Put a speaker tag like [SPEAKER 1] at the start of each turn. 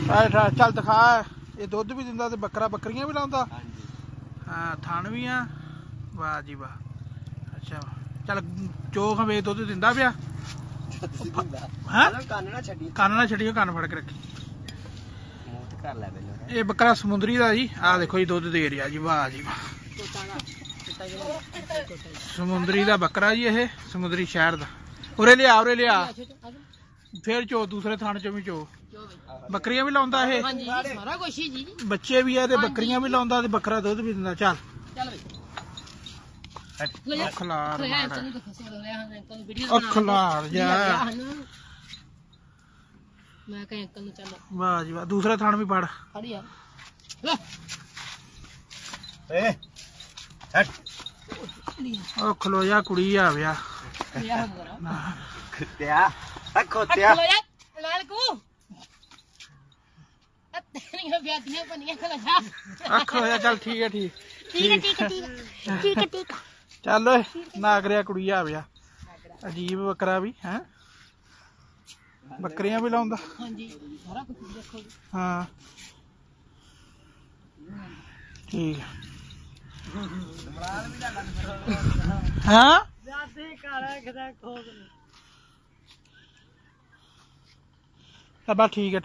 [SPEAKER 1] चल दिखा ये दुध भी दिंदा ते बकरा बकरियां भी लांदा। हाँ थन भी आ वाह जी वाह। अच्छा चल चोख वे दुध दिंदा पिया। कन्न ना छड्डियो कन्न फड़ के रखी। ये बकरा समुंदरी दा जी आ देखो जी दुध दे रहा जी वाह जी वाह। समुंदरी दा बकरा जी ये समुंदरी शहर दा। उरे लिया फिर चो दूसरे थाने चो भी चो बकरियां भी लाउंदा ये बच्चे भी है ते बकरियां भी लाउंदा ते बकरा दुध भी दिंदा। चल खलार जा वाह जी वाह। दूसरा थान भी पड़ खलो जा कुड़ी आ गया चल ठीक है चल नागरिया कुड़ी आ गया। अजीब बकरा भी है बकरियां भी लाउंदा। हाँ ठीक है हाँ बस ठीक है।